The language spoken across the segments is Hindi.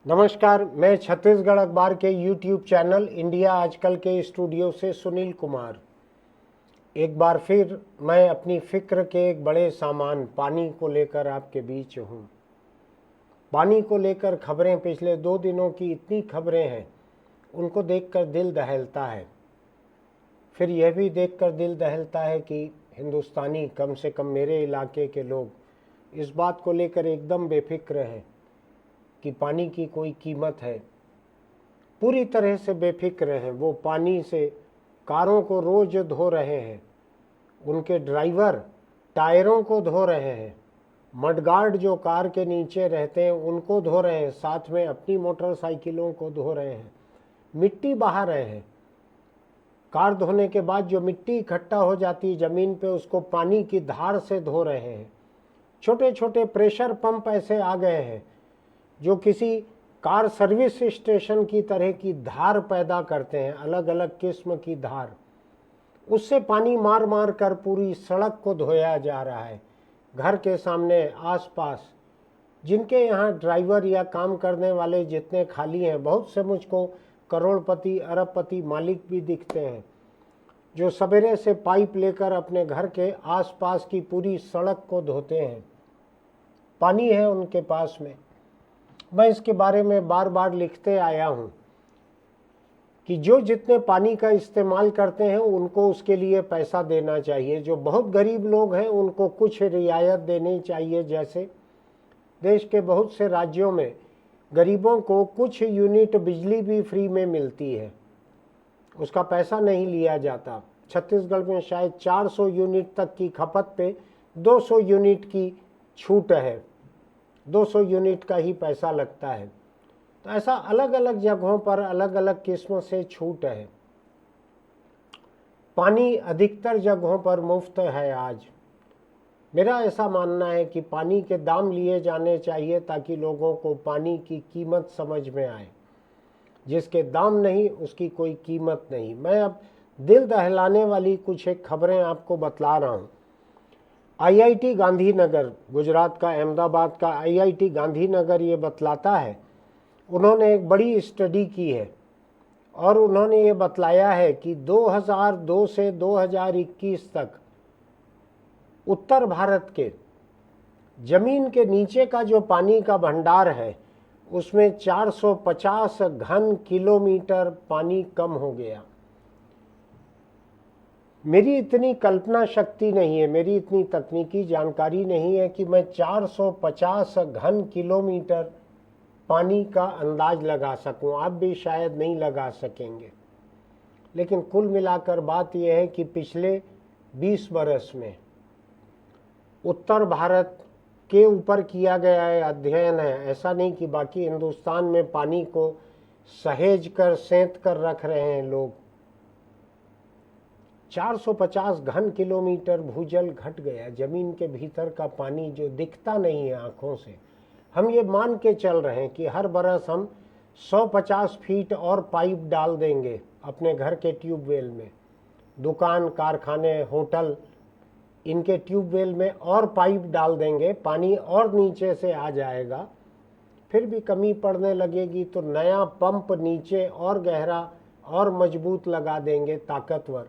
नमस्कार, मैं छत्तीसगढ़ अखबार के यूट्यूब चैनल इंडिया आजकल के स्टूडियो से सुनील कुमार। एक बार फिर मैं अपनी फिक्र के एक बड़े सामान पानी को लेकर आपके बीच हूँ। पानी को लेकर खबरें पिछले 2 दिनों की इतनी खबरें हैं, उनको देखकर दिल दहलता है। फिर यह भी देखकर दिल दहलता है कि हिंदुस्तानी, कम से कम मेरे इलाके के लोग इस बात को लेकर एकदम बेफिक्र हैं कि पानी की कोई कीमत है। पूरी तरह से बेफिक्र हैं। वो पानी से कारों को रोज धो रहे हैं, उनके ड्राइवर टायरों को धो रहे हैं, मडगार्ड जो कार के नीचे रहते हैं उनको धो रहे हैं, साथ में अपनी मोटरसाइकिलों को धो रहे हैं, मिट्टी बहा रहे हैं। कार धोने के बाद जो मिट्टी इकट्ठा हो जाती है ज़मीन पे, उसको पानी की धार से धो रहे हैं। छोटे छोटे प्रेशर पंप ऐसे आ गए हैं जो किसी कार सर्विस स्टेशन की तरह की धार पैदा करते हैं, अलग अलग किस्म की धार। उससे पानी मार मार कर पूरी सड़क को धोया जा रहा है। घर के सामने, आसपास जिनके यहाँ ड्राइवर या काम करने वाले जितने खाली हैं, बहुत से मुझको करोड़पति अरबपति मालिक भी दिखते हैं जो सवेरे से पाइप लेकर अपने घर के आसपास की पूरी सड़क को धोते हैं। पानी है उनके पास में। मैं इसके बारे में बार बार लिखते आया हूँ कि जो जितने पानी का इस्तेमाल करते हैं उनको उसके लिए पैसा देना चाहिए। जो बहुत गरीब लोग हैं उनको कुछ रियायत देनी चाहिए। जैसे देश के बहुत से राज्यों में गरीबों को कुछ यूनिट बिजली भी फ्री में मिलती है, उसका पैसा नहीं लिया जाता। छत्तीसगढ़ में शायद 400 यूनिट तक की खपत पे 200 यूनिट की छूट है, 200 यूनिट का ही पैसा लगता है। तो ऐसा अलग अलग जगहों पर अलग अलग किस्म से छूट है। पानी अधिकतर जगहों पर मुफ्त है आज। मेरा ऐसा मानना है कि पानी के दाम लिए जाने चाहिए ताकि लोगों को पानी की कीमत समझ में आए। जिसके दाम नहीं उसकी कोई कीमत नहीं। मैं अब दिल दहलाने वाली कुछ एक खबरें आपको बतला रहा हूँ। आईआईटी गांधीनगर, गुजरात का अहमदाबाद का आईआईटी गांधीनगर ये बतलाता है, उन्होंने एक बड़ी स्टडी की है और उन्होंने ये बतलाया है कि 2002 से 2021 तक उत्तर भारत के जमीन के नीचे का जो पानी का भंडार है उसमें 450 घन किलोमीटर पानी कम हो गया। मेरी इतनी कल्पना शक्ति नहीं है, मेरी इतनी तकनीकी जानकारी नहीं है कि मैं 450 घन किलोमीटर पानी का अंदाज लगा सकूं। आप भी शायद नहीं लगा सकेंगे। लेकिन कुल मिलाकर बात यह है कि पिछले 20 बरस में उत्तर भारत के ऊपर किया गया है अध्ययन है। ऐसा नहीं कि बाकी हिंदुस्तान में पानी को सहेज कर सेंध कर रख रहे हैं लोग। 450 घन किलोमीटर भूजल घट गया। जमीन के भीतर का पानी जो दिखता नहीं है आंखों से, हम ये मान के चल रहे हैं कि हर बरस हम 150 फीट और पाइप डाल देंगे अपने घर के ट्यूबवेल में। दुकान, कारखाने, होटल, इनके ट्यूबवेल में और पाइप डाल देंगे, पानी और नीचे से आ जाएगा। फिर भी कमी पड़ने लगेगी तो नया पंप नीचे और गहरा और मजबूत लगा देंगे, ताकतवर,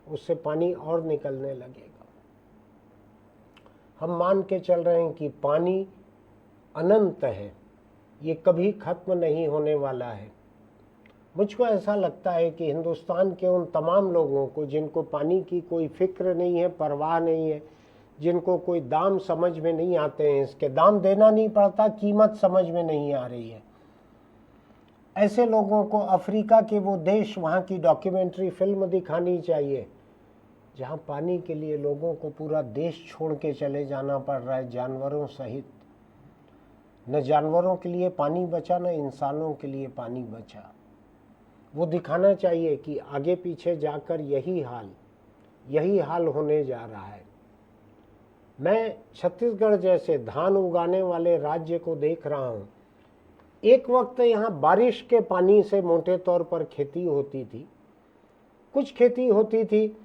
उससे पानी और निकलने लगेगा। हम मान के चल रहे हैं कि पानी अनंत है, ये कभी खत्म नहीं होने वाला है। मुझको ऐसा लगता है कि हिंदुस्तान के उन तमाम लोगों को जिनको पानी की कोई फिक्र नहीं है, परवाह नहीं है, जिनको कोई दाम समझ में नहीं आते हैं, इसके दाम देना नहीं पड़ता, कीमत समझ में नहीं आ रही है, ऐसे लोगों को अफ्रीका के वो देश, वहाँ की डॉक्यूमेंट्री फिल्म दिखानी चाहिए जहाँ पानी के लिए लोगों को पूरा देश छोड़ के चले जाना पड़ रहा है, जानवरों सहित। न जानवरों के लिए पानी बचा, न इंसानों के लिए पानी बचा। वो दिखाना चाहिए कि आगे पीछे जाकर यही हाल होने जा रहा है। मैं छत्तीसगढ़ जैसे धान उगाने वाले राज्य को देख रहा हूँ। एक वक्त यहाँ बारिश के पानी से मोटे तौर पर खेती होती थी। कुछ खेती होती थी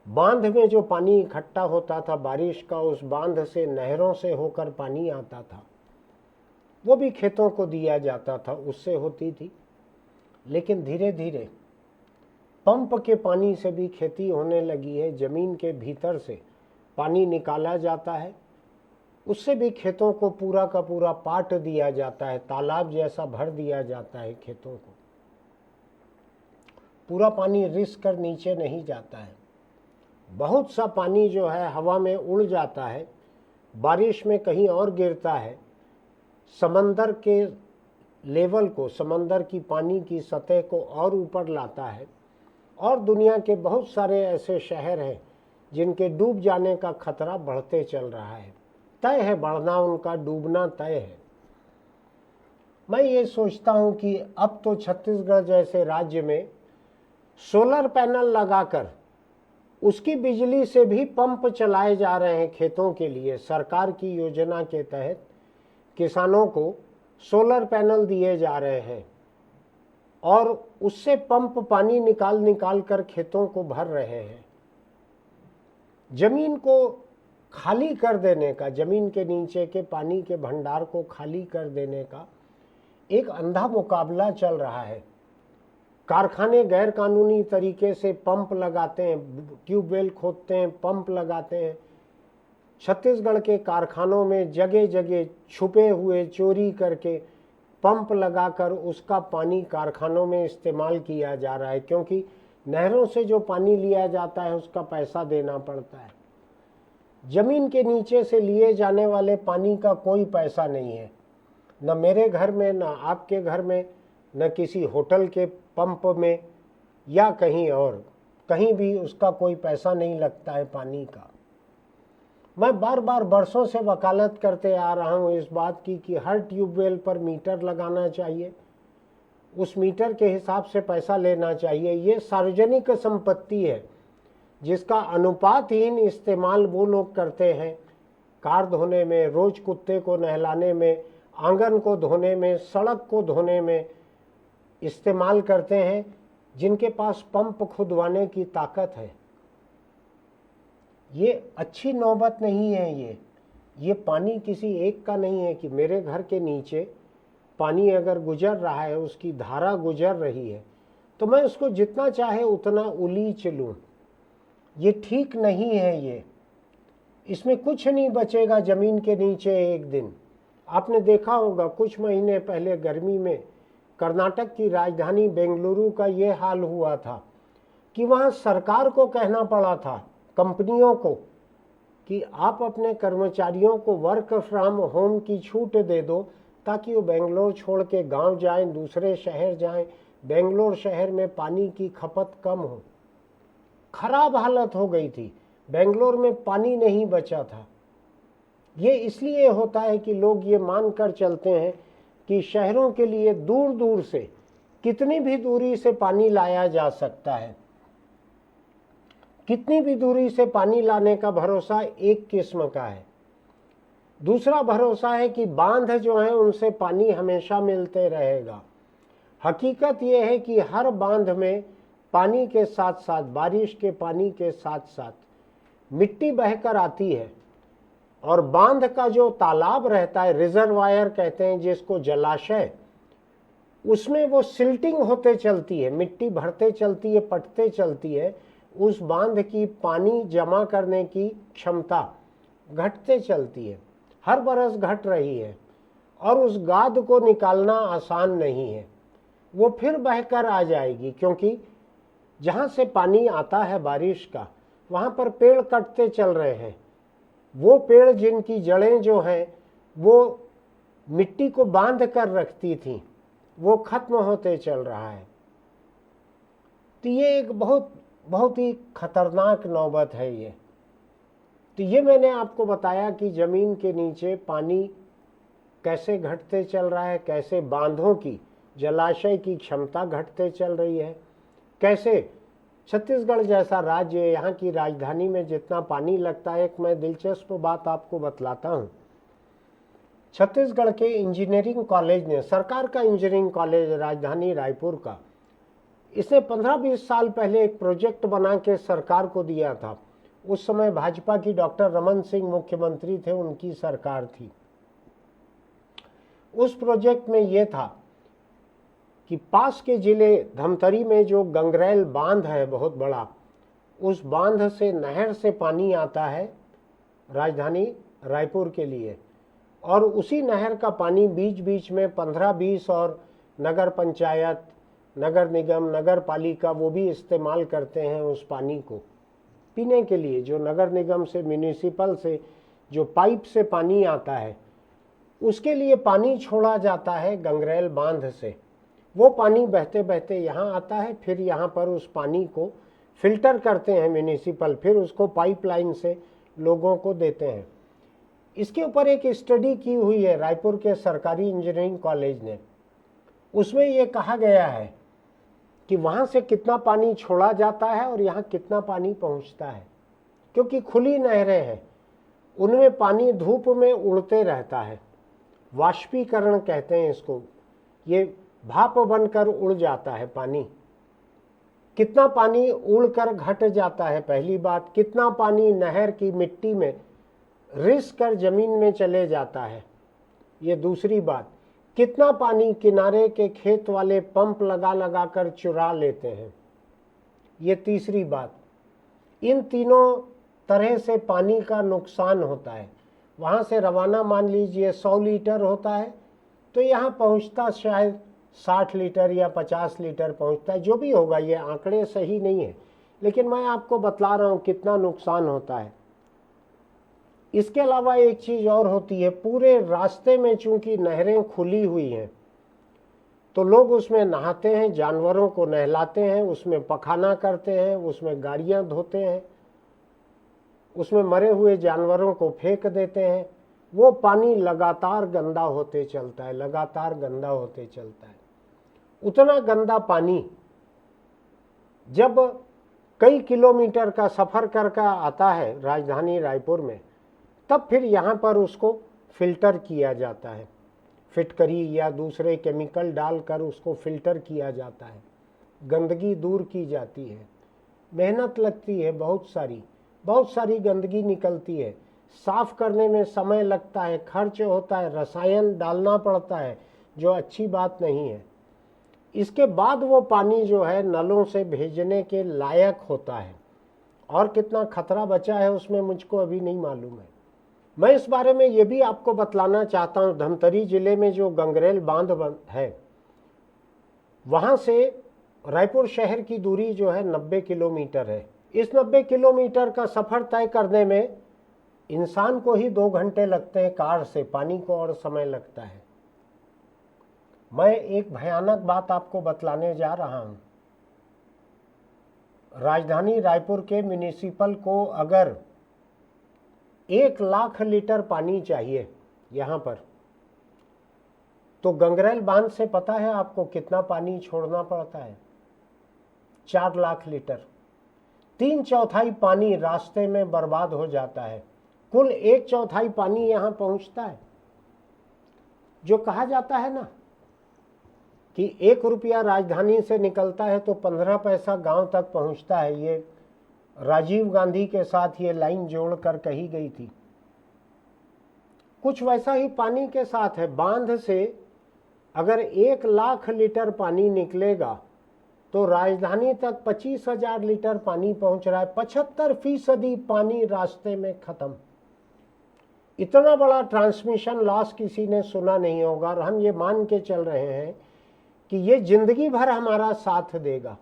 बांध में, जो पानी इकट्ठा होता था बारिश का, उस बांध से, नहरों से होकर पानी आता था। वो भी खेतों को दिया जाता था, उससे होती थी। लेकिन धीरे धीरे पंप के पानी से भी खेती होने लगी है। ज़मीन के भीतर से पानी निकाला जाता है, उससे भी खेतों को पूरा का पूरा पाट दिया जाता है, तालाब जैसा भर दिया जाता है खेतों को। पूरा पानी रिस कर नीचे नहीं जाता है, बहुत सा पानी जो है हवा में उड़ जाता है, बारिश में कहीं और गिरता है, समंदर के लेवल को, समंदर की पानी की सतह को और ऊपर लाता है। और दुनिया के बहुत सारे ऐसे शहर हैं जिनके डूब जाने का खतरा बढ़ते चल रहा है। तय है बढ़ना, उनका डूबना तय है। मैं ये सोचता हूँ कि अब तो छत्तीसगढ़ जैसे राज्य में सोलर पैनल लगाकर उसकी बिजली से भी पंप चलाए जा रहे हैं खेतों के लिए। सरकार की योजना के तहत किसानों को सोलर पैनल दिए जा रहे हैं और उससे पंप पानी निकाल निकाल कर खेतों को भर रहे हैं। जमीन को खाली कर देने का, जमीन के नीचे के पानी के भंडार को खाली कर देने का एक अंधा मुकाबला चल रहा है। कारखाने गैर कानूनी तरीके से पंप लगाते हैं, ट्यूबवेल खोदते हैं, पंप लगाते हैं। छत्तीसगढ़ के कारखानों में जगह जगह छुपे हुए चोरी करके पंप लगाकर उसका पानी कारखानों में इस्तेमाल किया जा रहा है, क्योंकि नहरों से जो पानी लिया जाता है उसका पैसा देना पड़ता है। जमीन के नीचे से लिए जाने वाले पानी का कोई पैसा नहीं है, न मेरे घर में, न आपके घर में, न किसी होटल के पंप में या कहीं और, कहीं भी उसका कोई पैसा नहीं लगता है पानी का। मैं बार बार बरसों से वकालत करते आ रहा हूँ इस बात की कि हर ट्यूबवेल पर मीटर लगाना चाहिए, उस मीटर के हिसाब से पैसा लेना चाहिए। ये सार्वजनिक संपत्ति है जिसका अनुपातहीन इस्तेमाल वो लोग करते हैं कार धोने में, रोज कुत्ते को नहलाने में, आंगन को धोने में, सड़क को धोने में इस्तेमाल करते हैं, जिनके पास पंप खुदवाने की ताकत है। ये अच्छी नौबत नहीं है। ये पानी किसी एक का नहीं है कि मेरे घर के नीचे पानी अगर गुजर रहा है, उसकी धारा गुजर रही है, तो मैं उसको जितना चाहे उतना उलीच लूँ। ये ठीक नहीं है। ये इसमें कुछ नहीं बचेगा ज़मीन के नीचे एक दिन। आपने देखा होगा कुछ महीने पहले गर्मी में कर्नाटक की राजधानी बेंगलुरु का ये हाल हुआ था कि वहाँ सरकार को कहना पड़ा था, कंपनियों को, कि आप अपने कर्मचारियों को वर्क फ्रॉम होम की छूट दे दो ताकि वो बेंगलोर छोड़ के गांव जाएं, दूसरे शहर जाएं। बेंगलोर शहर में पानी की खपत कम हो। खराब हालत हो गई थी, बेंगलोर में पानी नहीं बचा था। ये इसलिए होता है कि लोग ये मानकर चलते हैं कि शहरों के लिए दूर दूर से, कितनी भी दूरी से पानी लाया जा सकता है। कितनी भी दूरी से पानी लाने का भरोसा एक किस्म का है। दूसरा भरोसा है कि बांध जो है उनसे पानी हमेशा मिलते रहेगा। हकीकत यह है कि हर बांध में पानी के साथ साथ, बारिश के पानी के साथ साथ मिट्टी बहकर आती है और बांध का जो तालाब रहता है, रिजर्वायर कहते हैं जिसको, जलाशय, उसमें वो सिल्टिंग होते चलती है, मिट्टी भरते चलती है, पटते चलती है। उस बांध की पानी जमा करने की क्षमता घटते चलती है, हर बरस घट रही है और उस गाद को निकालना आसान नहीं है। वो फिर बहकर आ जाएगी, क्योंकि जहाँ से पानी आता है बारिश का, वहाँ पर पेड़ कटते चल रहे हैं। वो पेड़ जिनकी जड़ें जो हैं वो मिट्टी को बांध कर रखती थी, वो खत्म होते चल रहा है। तो ये एक बहुत ही खतरनाक नौबत है ये। तो ये मैंने आपको बताया कि ज़मीन के नीचे पानी कैसे घटते चल रहा है, कैसे बांधों की, जलाशय की क्षमता घटते चल रही है, कैसे छत्तीसगढ़ जैसा राज्य, यहाँ की राजधानी में जितना पानी लगता है। एक मैं दिलचस्प बात आपको बतलाता हूँ। छत्तीसगढ़ के इंजीनियरिंग कॉलेज ने, सरकार का इंजीनियरिंग कॉलेज राजधानी रायपुर का, इसने 15-20 साल पहले एक प्रोजेक्ट बना के सरकार को दिया था। उस समय भाजपा की डॉक्टर रमन सिंह मुख्यमंत्री थे, उनकी सरकार थी। उस प्रोजेक्ट में ये था कि पास के ज़िले धमतरी में जो गंगरेल बांध है बहुत बड़ा, उस बांध से नहर से पानी आता है राजधानी रायपुर के लिए, और उसी नहर का पानी बीच बीच में 15-20 और नगर पंचायत, नगर निगम, नगर पालिका वो भी इस्तेमाल करते हैं उस पानी को पीने के लिए। जो नगर निगम से, म्यूनिसिपल से जो पाइप से पानी आता है, उसके लिए पानी छोड़ा जाता है गंगरेल बांध से। वो पानी बहते बहते यहाँ आता है, फिर यहाँ पर उस पानी को फिल्टर करते हैं म्यूनिसिपल, फिर उसको पाइपलाइन से लोगों को देते हैं। इसके ऊपर एक स्टडी की हुई है रायपुर के सरकारी इंजीनियरिंग कॉलेज ने। उसमें ये कहा गया है कि वहाँ से कितना पानी छोड़ा जाता है और यहाँ कितना पानी पहुँचता है, क्योंकि खुली नहरें हैं, उनमें पानी धूप में उड़ते रहता है, वाष्पीकरण कहते हैं इसको, ये भाप बनकर उड़ जाता है पानी। कितना पानी उड़कर घट जाता है पहली बात, कितना पानी नहर की मिट्टी में रिस कर जमीन में चले जाता है ये दूसरी बात, कितना पानी किनारे के खेत वाले पंप लगा लगा कर चुरा लेते हैं ये तीसरी बात। इन तीनों तरह से पानी का नुकसान होता है। वहाँ से रवाना मान लीजिए 100 लीटर होता है, तो यहाँ पहुँचता शायद 60 लीटर या 50 लीटर पहुँचता है, जो भी होगा, ये आंकड़े सही नहीं है, लेकिन मैं आपको बतला रहा हूँ कितना नुकसान होता है। इसके अलावा एक चीज़ और होती है, पूरे रास्ते में चूंकि नहरें खुली हुई हैं तो लोग उसमें नहाते हैं, जानवरों को नहलाते हैं, उसमें पखाना करते हैं, उसमें गाड़ियाँ धोते हैं, उसमें मरे हुए जानवरों को फेंक देते हैं। वो पानी लगातार गंदा होते चलता है, लगातार गंदा होते चलता है। उतना गंदा पानी जब कई किलोमीटर का सफ़र करके आता है राजधानी रायपुर में, तब फिर यहाँ पर उसको फिल्टर किया जाता है, फिटकरी या दूसरे केमिकल डालकर उसको फिल्टर किया जाता है, गंदगी दूर की जाती है। मेहनत लगती है, बहुत सारी गंदगी निकलती है, साफ करने में समय लगता है, खर्च होता है, रसायन डालना पड़ता है, जो अच्छी बात नहीं है। इसके बाद वो पानी जो है नलों से भेजने के लायक होता है, और कितना खतरा बचा है उसमें मुझको अभी नहीं मालूम है। मैं इस बारे में ये भी आपको बतलाना चाहता हूँ, धमतरी जिले में जो गंगरेल बांध है, वहाँ से रायपुर शहर की दूरी जो है 90 किलोमीटर है। इस 90 किलोमीटर का सफ़र तय करने में इंसान को ही 2 घंटे लगते हैं कार से, पानी को और समय लगता है। मैं एक भयानक बात आपको बतलाने जा रहा हूँ। राजधानी रायपुर के म्यूनिसिपल को अगर 1 लाख लीटर पानी चाहिए यहाँ पर, तो गंगरेल बांध से पता है आपको कितना पानी छोड़ना पड़ता है? 4 लाख लीटर। 3/4 पानी रास्ते में बर्बाद हो जाता है, कुल 1/4 पानी यहाँ पहुँचता है। जो कहा जाता है ना कि 1 रुपया राजधानी से निकलता है तो 15 पैसा गांव तक पहुँचता है, ये राजीव गांधी के साथ ये लाइन जोड़कर कही गई थी। कुछ वैसा ही पानी के साथ है। बांध से अगर 1 लाख लीटर पानी निकलेगा तो राजधानी तक 25,000 लीटर पानी पहुंच रहा है। 75% पानी रास्ते में खत्म। इतना बड़ा ट्रांसमिशन लॉस किसी ने सुना नहीं होगा, और हम ये मान के चल रहे हैं कि ये जिंदगी भर हमारा साथ देगा।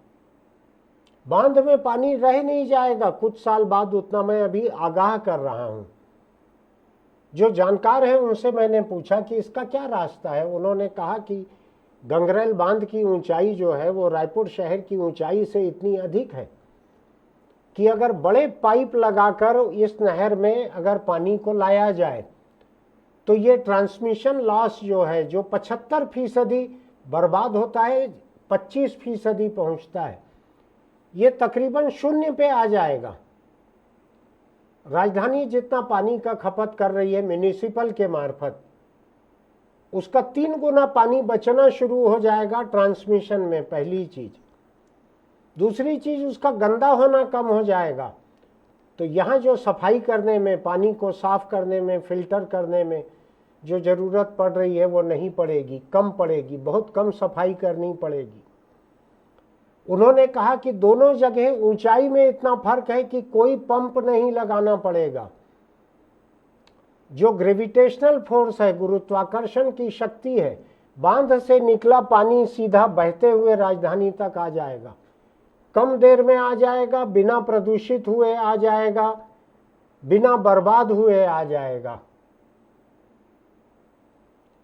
बांध में पानी रह नहीं जाएगा कुछ साल बाद, उतना मैं अभी आगाह कर रहा हूं। जो जानकार हैं उनसे मैंने पूछा कि इसका क्या रास्ता है। उन्होंने कहा कि गंगरेल बांध की ऊंचाई जो है वो रायपुर शहर की ऊंचाई से इतनी अधिक है कि अगर बड़े पाइप लगाकर इस नहर में अगर पानी को लाया जाए तो ये ट्रांसमिशन लॉस जो है, जो 75% बर्बाद होता है, 25% पहुंचता है, ये तकरीबन 0 पे आ जाएगा। राजधानी जितना पानी का खपत कर रही है म्यूनिसिपल के मार्फत, उसका 3 गुना पानी बचना शुरू हो जाएगा ट्रांसमिशन में, पहली चीज। दूसरी चीज, उसका गंदा होना कम हो जाएगा। तो यहाँ जो सफाई करने में, पानी को साफ करने में, फिल्टर करने में जो ज़रूरत पड़ रही है वो नहीं पड़ेगी, कम पड़ेगी, बहुत कम सफाई करनी पड़ेगी। उन्होंने कहा कि दोनों जगह ऊंचाई में इतना फर्क है कि कोई पंप नहीं लगाना पड़ेगा। जो ग्रेविटेशनल फोर्स है, गुरुत्वाकर्षण की शक्ति है, बांध से निकला पानी सीधा बहते हुए राजधानी तक आ जाएगा, कम देर में आ जाएगा, बिना प्रदूषित हुए आ जाएगा, बिना बर्बाद हुए आ जाएगा।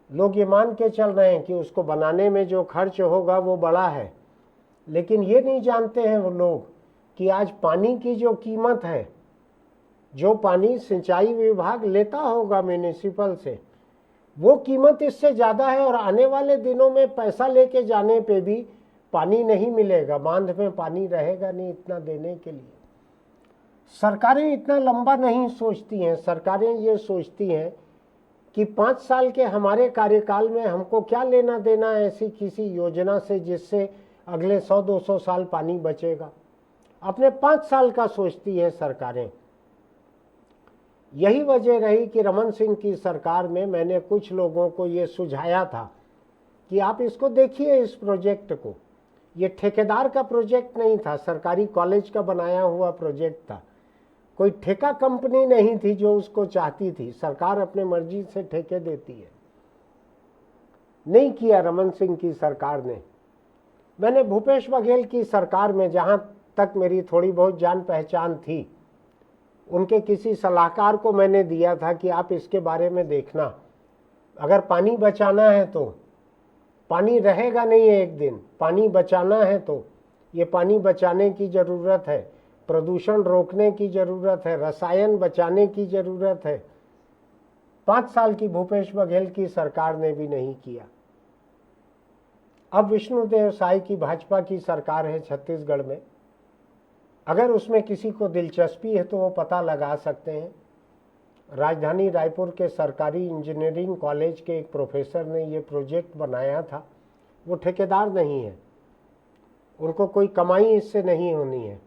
लोग ये मान के चल रहे हैं कि उसको बनाने में जो खर्च होगा वो बड़ा है, लेकिन ये नहीं जानते हैं वो लोग कि आज पानी की जो कीमत है, जो पानी सिंचाई विभाग लेता होगा म्यूनिसिपल से, वो कीमत इससे ज़्यादा है। और आने वाले दिनों में पैसा लेके जाने पे भी पानी नहीं मिलेगा, बांध में पानी रहेगा नहीं इतना देने के लिए। सरकारें इतना लंबा नहीं सोचती हैं। सरकारें ये सोचती हैं कि 5 साल के हमारे कार्यकाल में हमको क्या लेना देना है ऐसी किसी योजना से जिससे अगले 100-200 साल पानी बचेगा। अपने 5 साल का सोचती है सरकारें। यही वजह रही कि रमन सिंह की सरकार में मैंने कुछ लोगों को ये सुझाया था कि आप इसको देखिए, इस प्रोजेक्ट को। ये ठेकेदार का प्रोजेक्ट नहीं था, सरकारी कॉलेज का बनाया हुआ प्रोजेक्ट था। कोई ठेका कंपनी नहीं थी जो उसको चाहती थी। सरकार अपने मर्जी से ठेके देती है। नहीं किया रमन सिंह की सरकार ने। मैंने भूपेश बघेल की सरकार में, जहां तक मेरी थोड़ी बहुत जान पहचान थी, उनके किसी सलाहकार को मैंने दिया था कि आप इसके बारे में देखना, अगर पानी बचाना है तो, पानी रहेगा नहीं है एक दिन, पानी बचाना है तो ये पानी बचाने की ज़रूरत है, प्रदूषण रोकने की ज़रूरत है, रसायन बचाने की ज़रूरत है। 5 साल की भूपेश बघेल की सरकार ने भी नहीं किया। अब विष्णुदेव साय की भाजपा की सरकार है छत्तीसगढ़ में। अगर उसमें किसी को दिलचस्पी है तो वो पता लगा सकते हैं। राजधानी रायपुर के सरकारी इंजीनियरिंग कॉलेज के एक प्रोफेसर ने ये प्रोजेक्ट बनाया था। वो ठेकेदार नहीं है, उनको कोई कमाई इससे नहीं होनी है,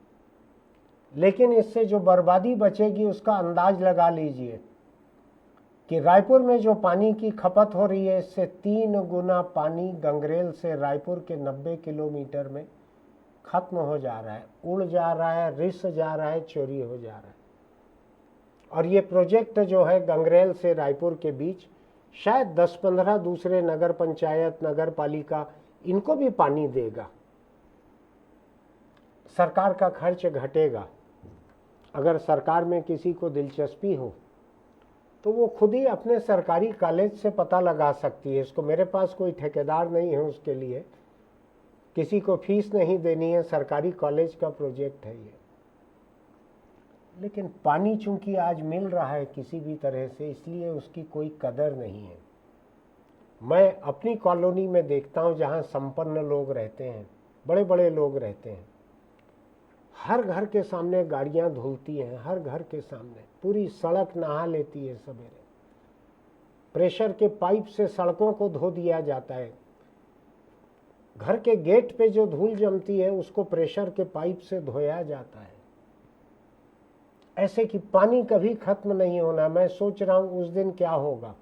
लेकिन इससे जो बर्बादी बचेगी उसका अंदाज लगा लीजिए कि रायपुर में जो पानी की खपत हो रही है, इससे 3 गुना पानी गंगरेल से रायपुर के 90 किलोमीटर में खत्म हो जा रहा है, उड़ जा रहा है, रिस जा रहा है, चोरी हो जा रहा है। और ये प्रोजेक्ट जो है गंगरेल से रायपुर के बीच, शायद 10-15 दूसरे नगर पंचायत, नगर पालिका, इनको भी पानी देगा। सरकार का खर्च घटेगा। अगर सरकार में किसी को दिलचस्पी हो तो वो खुद ही अपने सरकारी कॉलेज से पता लगा सकती है। इसको, मेरे पास कोई ठेकेदार नहीं है उसके लिए, किसी को फीस नहीं देनी है, सरकारी कॉलेज का प्रोजेक्ट है ये। लेकिन पानी चूंकि आज मिल रहा है किसी भी तरह से, इसलिए उसकी कोई कदर नहीं है। मैं अपनी कॉलोनी में देखता हूँ जहाँ संपन्न लोग रहते हैं, बड़े बड़े लोग रहते हैं, हर घर के सामने गाड़ियाँ धुलती हैं, हर घर के सामने पूरी सड़क नहा लेती है सवेरे। प्रेशर के पाइप से सड़कों को धो दिया जाता है। घर के गेट पे जो धूल जमती है उसको प्रेशर के पाइप से धोया जाता है। ऐसे कि पानी कभी खत्म नहीं होना। मैं सोच रहा हूँ उस दिन क्या होगा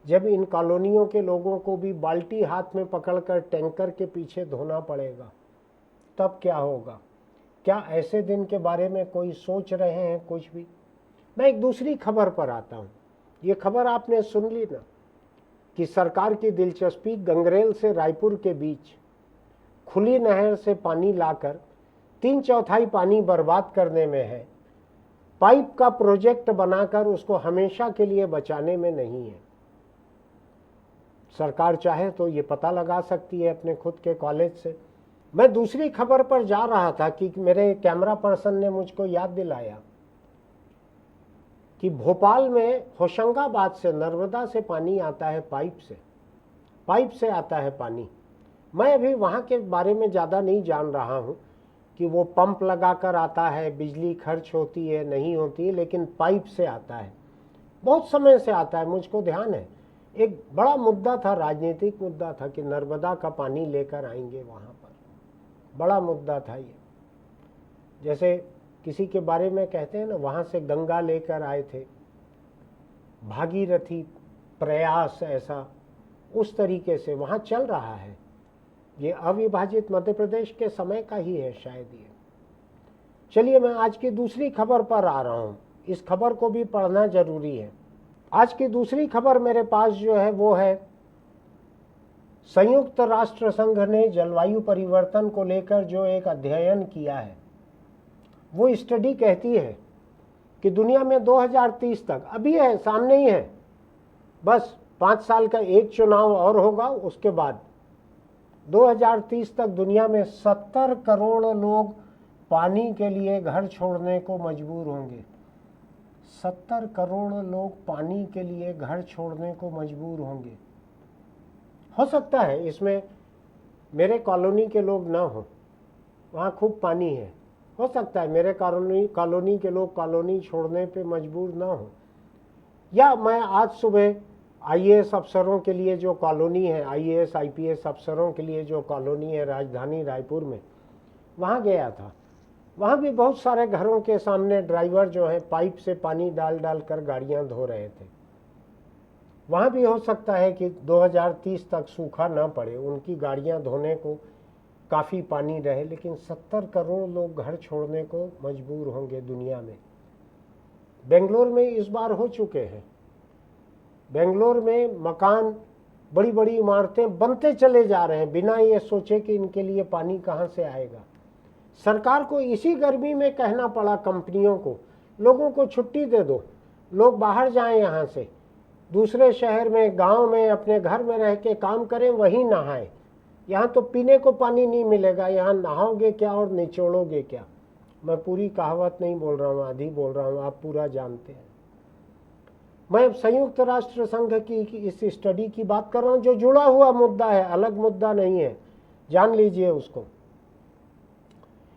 जब इन कॉलोनियों के लोगों को भी बाल्टी हाथ में पकड़कर टैंकर के पीछे धोना पड़ेगा, तब क्या होगा। क्या ऐसे दिन के बारे में कोई सोच रहे हैं कुछ भी। मैं एक दूसरी खबर पर आता हूँ। ये खबर आपने सुन ली ना कि सरकार की दिलचस्पी गंगरेल से रायपुर के बीच खुली नहर से पानी लाकर 3/4 पानी बर्बाद करने में है। पाइप का प्रोजेक्ट बनाकर उसको हमेशा के लिए बचाने में नहीं है। सरकार चाहे तो ये पता लगा सकती है अपने खुद के कॉलेज से। मैं दूसरी खबर पर जा रहा था कि मेरे कैमरा पर्सन ने मुझको याद दिलाया कि भोपाल में होशंगाबाद से, नर्मदा से पानी आता है, पाइप से आता है पानी। मैं अभी वहाँ के बारे में ज़्यादा नहीं जान रहा हूँ कि वो पंप लगाकर आता है, बिजली खर्च होती है नहीं होती है, लेकिन पाइप से आता है, बहुत समय से आता है। मुझको ध्यान है एक बड़ा मुद्दा था, राजनीतिक मुद्दा था कि नर्मदा का पानी लेकर आएंगे वहाँ पर, बड़ा मुद्दा था ये। जैसे किसी के बारे में कहते हैं ना, वहाँ से गंगा लेकर आए थे, भागीरथी प्रयास ऐसा उस तरीके से वहाँ चल रहा है। ये अविभाजित मध्य प्रदेश के समय का ही है शायद ये। चलिए मैं आज की दूसरी खबर पर आ रहा हूँ। इस खबर को भी पढ़ना जरूरी है। आज की दूसरी खबर मेरे पास जो है वो है, संयुक्त राष्ट्र संघ ने जलवायु परिवर्तन को लेकर जो एक अध्ययन किया है, वो स्टडी कहती है कि दुनिया में 2030 तक, अभी है सामने ही है, बस 5 साल का एक चुनाव और होगा, उसके बाद 2030 तक दुनिया में 70 करोड़ लोग पानी के लिए घर छोड़ने को मजबूर होंगे। 70 करोड़ लोग पानी के लिए घर छोड़ने को मजबूर होंगे। हो सकता है इसमें मेरे कॉलोनी के लोग ना हो, वहाँ खूब पानी है, हो सकता है मेरे कॉलोनी के लोग कॉलोनी छोड़ने पे मजबूर ना हो, या मैं आज सुबह आईएएस अफसरों के लिए जो कॉलोनी है, आईएएस आईपीएस अफसरों के लिए जो कॉलोनी है राजधानी रायपुर में, वहाँ गया था। वहाँ भी बहुत सारे घरों के सामने ड्राइवर जो है पाइप से पानी डाल डाल कर गाड़ियाँ धो रहे थे। वहाँ भी हो सकता है कि 2030 तक सूखा ना पड़े, उनकी गाड़ियाँ धोने को काफ़ी पानी रहे, लेकिन 70 करोड़ लोग घर छोड़ने को मजबूर होंगे दुनिया में। बेंगलोर में इस बार हो चुके हैं। बेंगलोर में मकान, बड़ी बड़ी इमारतें बनते चले जा रहे हैं बिना ये सोचे कि इनके लिए पानी कहाँ से आएगा। सरकार को इसी गर्मी में कहना पड़ा कंपनियों को, लोगों को छुट्टी दे दो, लोग बाहर जाएं यहाँ से, दूसरे शहर में, गांव में, अपने घर में रह के काम करें, वहीं नहाएं। यहाँ तो पीने को पानी नहीं मिलेगा, यहाँ नहाओगे क्या और निचोड़ोगे क्या। मैं पूरी कहावत नहीं बोल रहा हूँ, आधी बोल रहा हूँ, आप पूरा जानते हैं। मैं संयुक्त राष्ट्र संघ की इस स्टडी की बात कर रहा हूँ जो जुड़ा हुआ मुद्दा है, अलग मुद्दा नहीं है, जान लीजिए उसको।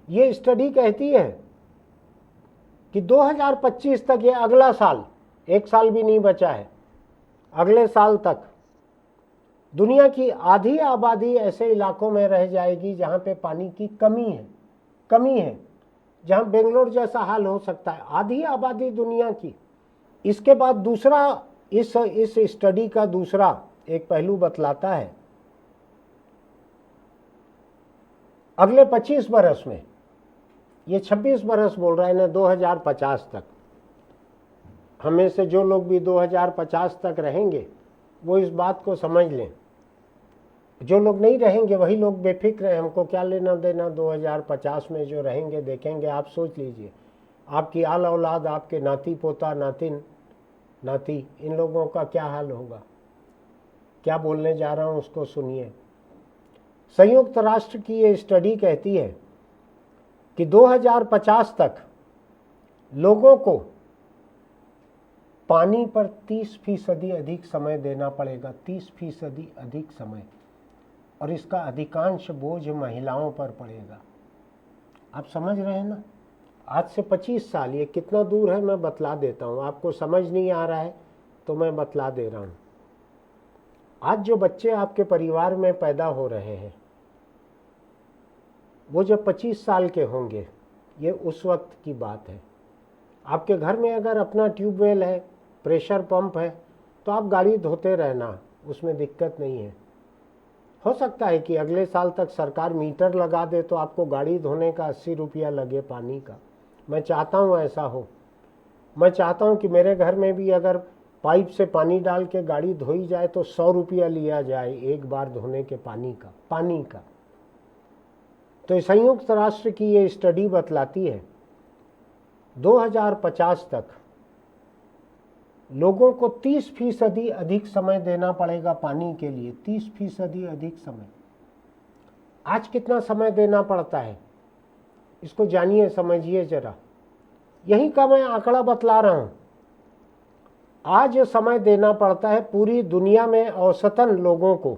ये स्टडी कहती है कि 2025 तक, ये अगला साल, एक साल भी नहीं बचा है, अगले साल तक दुनिया की आधी आबादी ऐसे इलाकों में रह जाएगी जहां पे पानी की कमी है, जहां बेंगलोर जैसा हाल हो सकता है, आधी आबादी दुनिया की। इसके बाद दूसरा, इस स्टडी का दूसरा एक पहलू बतलाता है, अगले 25 बरस में, ये 26 बरस बोल रहा है ना, 2050 तक, हमें से जो लोग भी 2050 तक रहेंगे वो इस बात को समझ लें। जो लोग नहीं रहेंगे वही लोग बेफिक्र हैं, हमको क्या लेना देना 2050 में जो रहेंगे देखेंगे। आप सोच लीजिए, आपकी आल औलाद, आपके नाती पोता, नातिन नाती, इन लोगों का क्या हाल होगा। क्या बोलने जा रहा हूँ उसको सुनिए। संयुक्त राष्ट्र की ये स्टडी कहती है कि 2050 तक लोगों को पानी पर 30% अधिक समय देना पड़ेगा, 30% अधिक समय, और इसका अधिकांश बोझ महिलाओं पर पड़ेगा। आप समझ रहे हैं ना। आज से 25 साल, ये कितना दूर है मैं बतला देता हूँ, आपको समझ नहीं आ रहा है तो मैं बतला दे रहा हूँ। आज जो बच्चे आपके परिवार में पैदा हो रहे हैं वो जब 25 साल के होंगे, ये उस वक्त की बात है। आपके घर में अगर अपना ट्यूबवेल है, प्रेशर पंप है, तो आप गाड़ी धोते रहना, उसमें दिक्कत नहीं है। हो सकता है कि अगले साल तक सरकार मीटर लगा दे तो आपको गाड़ी धोने का 80 रुपया लगे पानी का। मैं चाहता हूँ ऐसा हो। मैं चाहता हूँ कि मेरे घर में भी अगर पाइप से पानी डाल के गाड़ी धोई जाए तो 100 रुपया लिया जाए एक बार धोने के पानी का। तो संयुक्त राष्ट्र की ये स्टडी बतलाती है 2050 तक लोगों को 30% अधिक समय देना पड़ेगा पानी के लिए, 30% अधिक समय। आज कितना समय देना पड़ता है इसको जानिए, समझिए जरा। यही का मैं आंकड़ा बतला रहा हूं। आज समय देना पड़ता है पूरी दुनिया में औसतन लोगों को,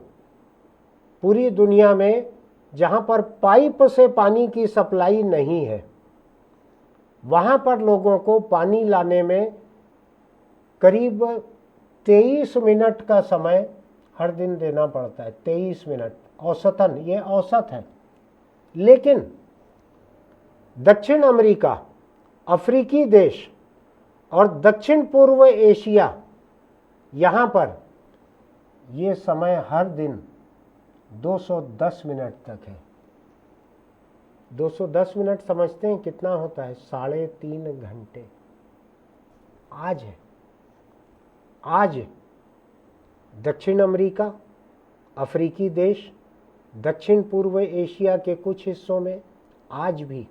पूरी दुनिया में जहां पर पाइप से पानी की सप्लाई नहीं है, वहां पर लोगों को पानी लाने में करीब 23 मिनट का समय हर दिन देना पड़ता है। 23 मिनट औसतन, ये औसत है। लेकिन दक्षिण अमेरिका, अफ्रीकी देश और दक्षिण पूर्व एशिया, यहाँ पर ये समय हर दिन 210 मिनट तक है। 210 मिनट समझते हैं कितना होता है? 3.5 घंटे। आज दक्षिण अमेरिका, अफ्रीकी देश, दक्षिण पूर्व एशिया के कुछ हिस्सों में आज भी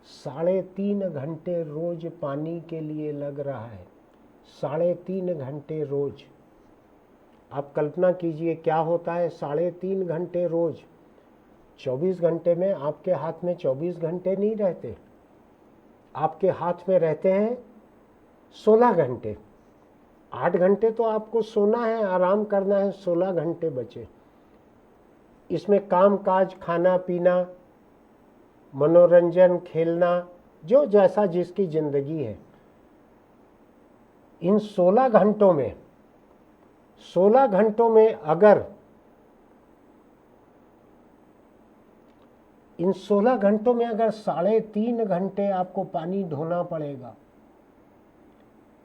3.5 घंटे रोज पानी के लिए लग रहा है। 3.5 घंटे रोज। आप कल्पना कीजिए क्या होता है 3.5 घंटे रोज। 24 घंटे में आपके हाथ में 24 घंटे नहीं रहते, आपके हाथ में रहते हैं 16 घंटे। 8 घंटे तो आपको सोना है, आराम करना है, 16 घंटे बचे। इसमें काम काज, खाना पीना, मनोरंजन, खेलना, जो जैसा जिसकी जिंदगी है। इन 16 घंटों में अगर इन 16 घंटों में अगर 3.5 घंटे आपको पानी ढोना पड़ेगा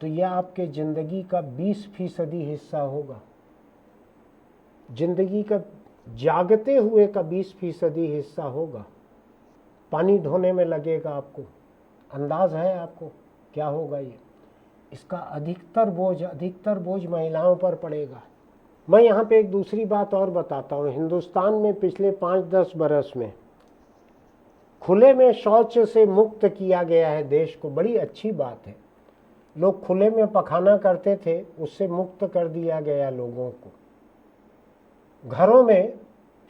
तो यह आपके जिंदगी का 20% हिस्सा होगा। जिंदगी का जागते हुए का 20% हिस्सा होगा, पानी ढोने में लगेगा आपको। अंदाज है आपको क्या होगा ये? इसका अधिकतर बोझ महिलाओं पर पड़ेगा। मैं यहाँ पे एक दूसरी बात और बताता हूँ। हिंदुस्तान में पिछले 5-10 बरस में खुले में शौच से मुक्त किया गया है देश को। बड़ी अच्छी बात है। लोग खुले में पखाना करते थे, उससे मुक्त कर दिया गया लोगों को। घरों में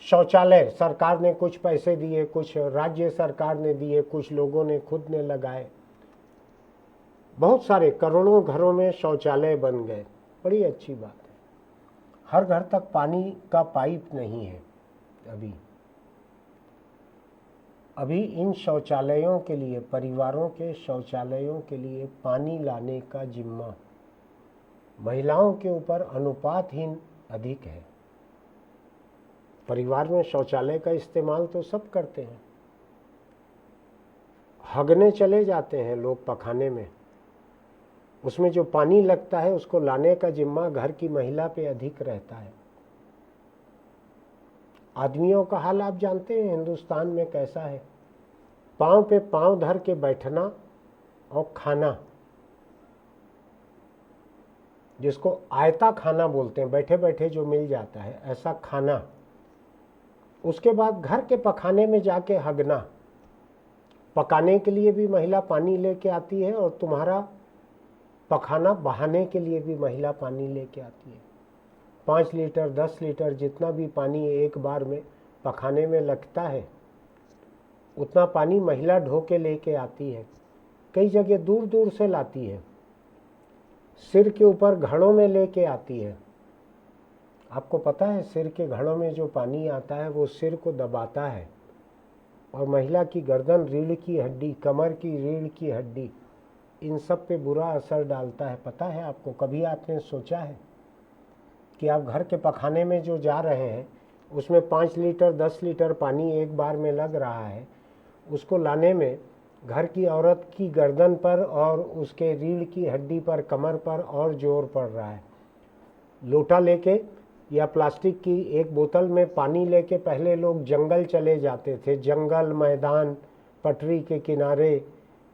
शौचालय सरकार ने कुछ पैसे दिए, कुछ राज्य सरकार ने दिए, कुछ लोगों ने खुद ने लगाए। बहुत सारे करोड़ों घरों में शौचालय बन गए। बड़ी अच्छी बात है। हर घर तक पानी का पाइप नहीं है अभी इन शौचालयों के लिए, परिवारों के शौचालयों के लिए पानी लाने का जिम्मा महिलाओं के ऊपर अनुपातहीन अधिक है। परिवार में शौचालय का इस्तेमाल तो सब करते हैं, हगने चले जाते हैं लोग पखाने में, उसमें जो पानी लगता है उसको लाने का जिम्मा घर की महिला पे अधिक रहता है। आदमियों का हाल आप जानते हैं हिंदुस्तान में कैसा है। पांव पे पांव धर के बैठना और खाना, जिसको आयता खाना बोलते हैं, बैठे बैठे जो मिल जाता है ऐसा खाना। उसके बाद घर के पखाने में जाके हगना। पकाने के लिए भी महिला पानी लेके आती है और तुम्हारा पखाना बहाने के लिए भी महिला पानी लेके आती है। 5 लीटर 10 लीटर जितना भी पानी एक बार में पखाने में लगता है उतना पानी महिला ढो के लेके आती है। कई जगह दूर दूर से लाती है, सिर के ऊपर घड़ों में लेके आती है। आपको पता है सिर के घड़ों में जो पानी आता है वो सिर को दबाता है और महिला की गर्दन, रीढ़ की हड्डी, कमर की रीढ़ की हड्डी, इन सब पे बुरा असर डालता है। पता है आपको? कभी आपने सोचा है कि आप घर के पखाने में जो जा रहे हैं उसमें 5 लीटर 10 लीटर पानी एक बार में लग रहा है, उसको लाने में घर की औरत की गर्दन पर और उसके रीढ़ की हड्डी पर, कमर पर और जोर पड़ रहा है। लोटा लेके या प्लास्टिक की एक बोतल में पानी लेके पहले लोग जंगल चले जाते थे। जंगल, मैदान, पटरी के किनारे,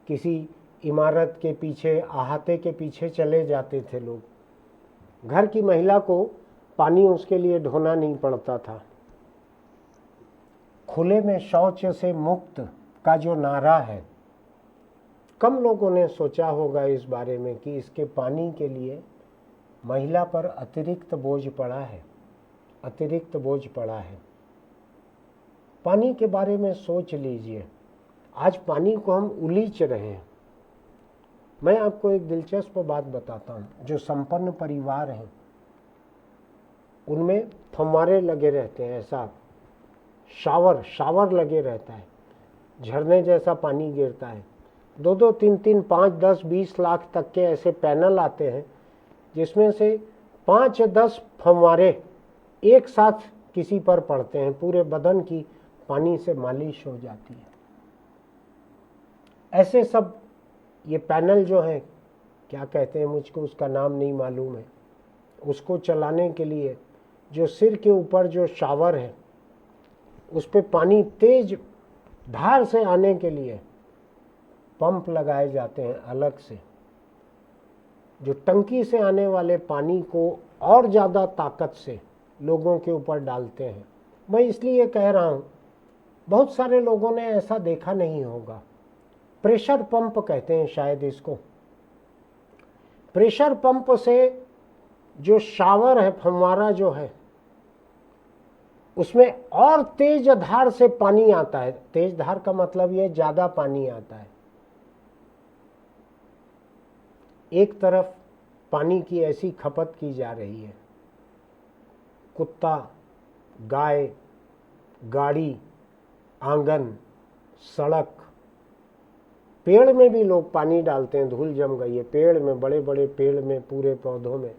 किसी इमारत के पीछे, अहाते के पीछे चले जाते थे लोग। घर की महिला को पानी उसके लिए ढोना नहीं पड़ता था। खुले में शौच से मुक्त का जो नारा है, कम लोगों ने सोचा होगा इस बारे में कि इसके पानी के लिए महिला पर अतिरिक्त बोझ पड़ा है, अतिरिक्त बोझ पड़ा है। पानी के बारे में सोच लीजिए। आज पानी को हम उलीच रहे हैं। मैं आपको एक दिलचस्प बात बताता हूँ। जो संपन्न परिवार हैं उनमें फव्वारे लगे रहते हैं, ऐसा शावर लगे रहता है, झरने जैसा पानी गिरता है। 2-2, 3-3, 5, 10, 20 लाख तक के ऐसे पैनल आते हैं जिसमें से 5-10 फव्वारे एक साथ किसी पर पड़ते हैं, पूरे बदन की पानी से मालिश हो जाती है। ऐसे सब ये पैनल जो हैं, क्या कहते हैं, मुझको उसका नाम नहीं मालूम है, उसको चलाने के लिए जो सिर के ऊपर जो शावर है उस पे पानी तेज धार से आने के लिए पंप लगाए जाते हैं अलग से, जो टंकी से आने वाले पानी को और ज़्यादा ताकत से लोगों के ऊपर डालते हैं। मैं इसलिए कह रहा हूँ, बहुत सारे लोगों ने ऐसा देखा नहीं होगा। प्रेशर पंप कहते हैं शायद इसको। प्रेशर पंप से जो शावर है, फव्वारा जो है, उसमें और तेज धार से पानी आता है। तेज धार का मतलब ये ज़्यादा पानी आता है। एक तरफ पानी की ऐसी खपत की जा रही है, कुत्ता, गाय, गाड़ी, आंगन, सड़क, पेड़ में भी लोग पानी डालते हैं। धूल जम गई है पेड़ में, बड़े बड़े पेड़ में, पूरे पौधों में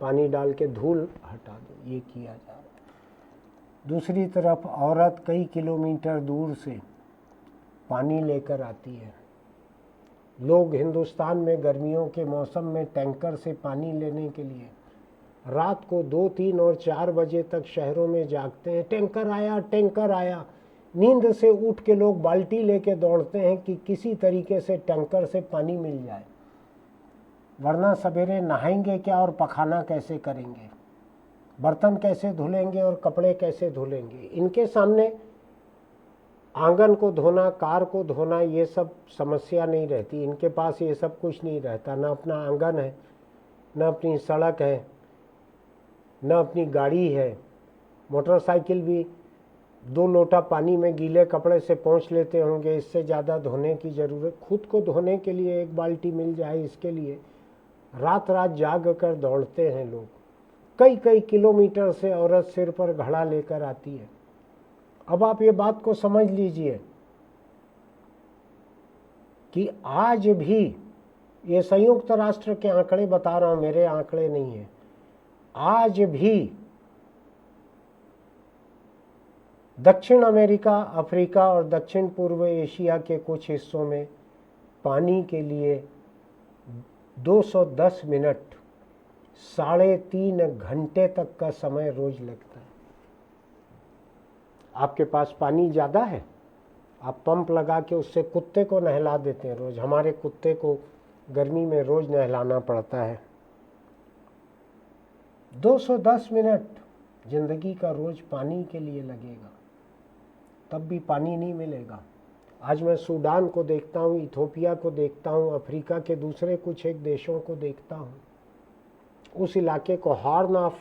पानी डाल के धूल हटा दो, ये किया जा रहा है। दूसरी तरफ औरत कई किलोमीटर दूर से पानी लेकर आती है। लोग हिंदुस्तान में गर्मियों के मौसम में टैंकर से पानी लेने के लिए रात को 2, 3 और 4 बजे तक शहरों में जागते हैं। टैंकर आया, टैंकर आया। नींद से उठ के लोग बाल्टी लेके दौड़ते हैं कि किसी तरीके से टैंकर से पानी मिल जाए, वरना सवेरे नहाएंगे क्या और पखाना कैसे करेंगे, बर्तन कैसे धुलेंगे और कपड़े कैसे धुलेंगे। इनके सामने आंगन को धोना, कार को धोना, ये सब समस्या नहीं रहती। इनके पास ये सब कुछ नहीं रहता। ना अपना आंगन है, ना अपनी सड़क है, ना अपनी गाड़ी है। मोटरसाइकिल भी 2 लोटा पानी में गीले कपड़े से पोंछ लेते होंगे, इससे ज़्यादा धोने की ज़रूरत। खुद को धोने के लिए 1 बाल्टी मिल जाए, इसके लिए रात रात जाग कर दौड़ते हैं लोग। कई कई किलोमीटर से औरत सिर पर घड़ा लेकर आती है। अब आप ये बात को समझ लीजिए कि आज भी, ये संयुक्त राष्ट्र के आंकड़े बता रहा हूं, मेरे आंकड़े नहीं है, आज भी दक्षिण अमेरिका, अफ्रीका और दक्षिण पूर्व एशिया के कुछ हिस्सों में पानी के लिए 210 मिनट, 3.5 घंटे तक का समय रोज लगता है। आपके पास पानी ज़्यादा है, आप पंप लगा के उससे कुत्ते को नहला देते हैं रोज। हमारे कुत्ते को गर्मी में रोज नहलाना पड़ता है। 210 मिनट जिंदगी का रोज पानी के लिए लगेगा, तब भी पानी नहीं मिलेगा। आज मैं सूडान को देखता हूँ, इथोपिया को देखता हूँ, अफ्रीका के दूसरे कुछ एक देशों को देखता हूँ। उस इलाके को हॉर्न ऑफ